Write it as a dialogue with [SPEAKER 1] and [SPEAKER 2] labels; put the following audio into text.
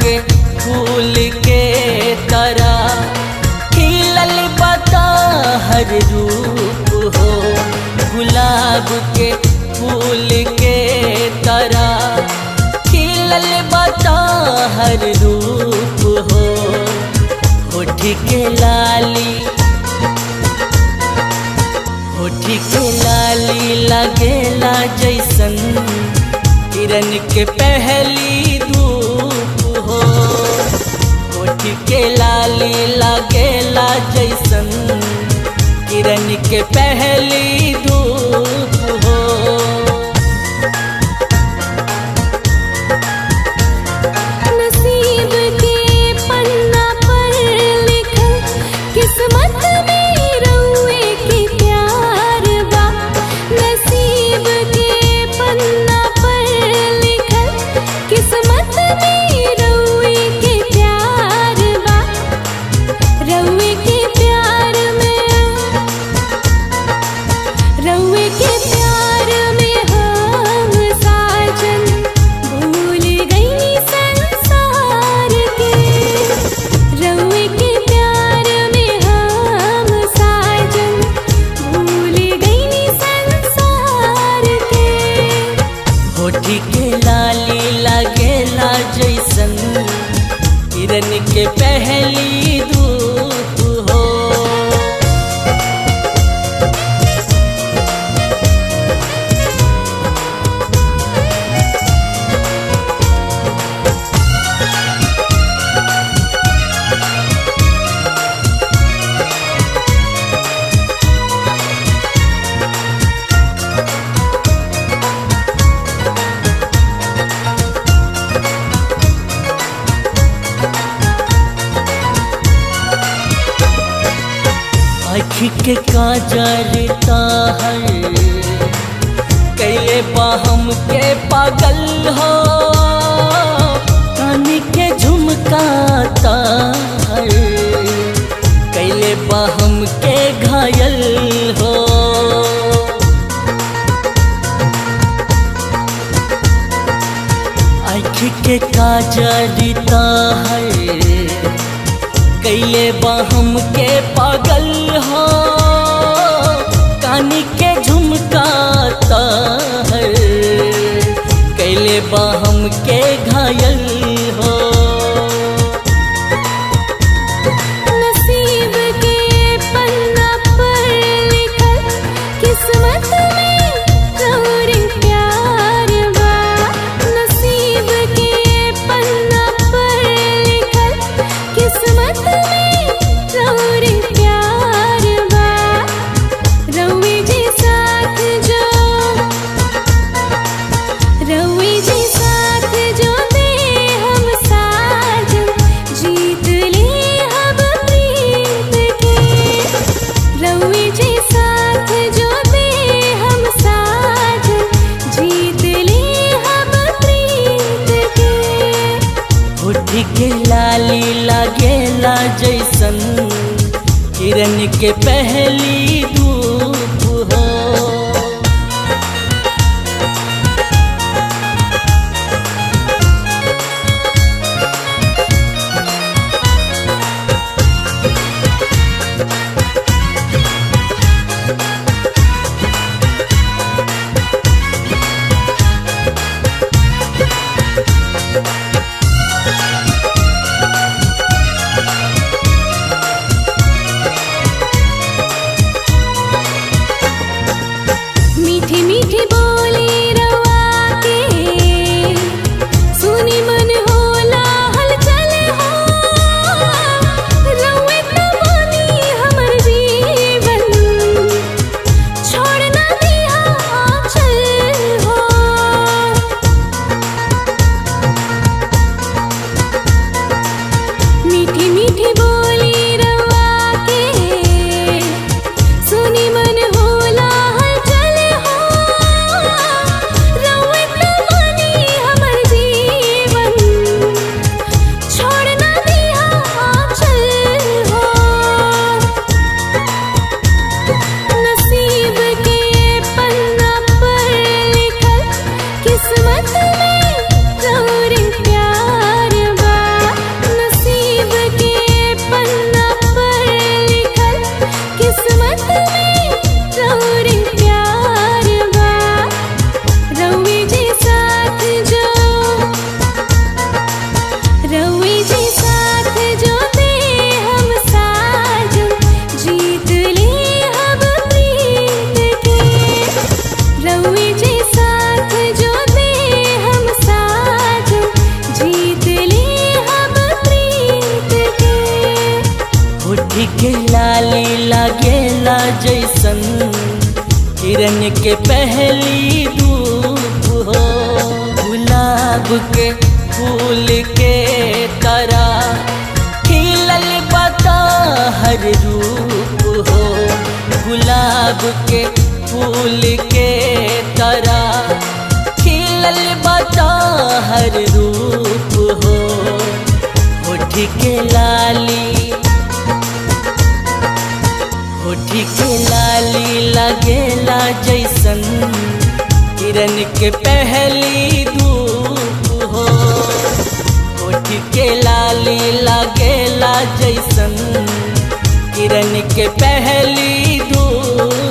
[SPEAKER 1] के फूल के तरह खिलल बता हर रूप हो। गुलाब के फूल के तरह खिलल बता हर रूप हो। होठ के लाली लगेला जैसन किरण के पहली धूप हो। होठ के लाली लगेला जैसन किरण के पहली धूप हो।
[SPEAKER 2] नसीब के पन्ना पर लिखल किस्मत में रउए के प्यार बा। नसीब के पन्ना पर लिखल किस्मत में रउए के प्यार बा। रउए के प्यार में हम साजन भूल गई संसार के। रउए के प्यार में हम साजन भूल गई संसार के।
[SPEAKER 1] होठ के लाली लगेला जैसन किरण के पहली धूप हो। आँखी के काजल ताहर कैले बाहम के पागल हो। कानी के झुमका ताहर कैले बाहम के घायल हो। आँखी के काजल ताहर कैले बाहम के पागल हो। कानी के झुमका ताहर कैले बाहम के घायल हो।
[SPEAKER 2] नसीब के पन्ना पर लिखल किस्मत में रउए प्यार बा। नसीब के पन्ना पर लिखल किस्मत में रउए प्यार बा। रउए जी साथ जो दे हम साजन जीत ले हम प्रीत के। रउए जी साथ जो दे हम साजन जीत ले हम प्रीत के।
[SPEAKER 1] होठ के लाली लगेला जैसन किरण के पहली धूप हो। लाली लागेला जैसन किरण के पहली धूप हो। गुलाब के फूल के तरह खिलल बता हर रूप हो। गुलाब के फूल के तरह खिलल बता हर रूप हो। होठ के लाली, होठ के लाली लगेला जैसन किरण के पहली धूप हो। होठ के लाली लगेला जैसन किरण के पहली धूप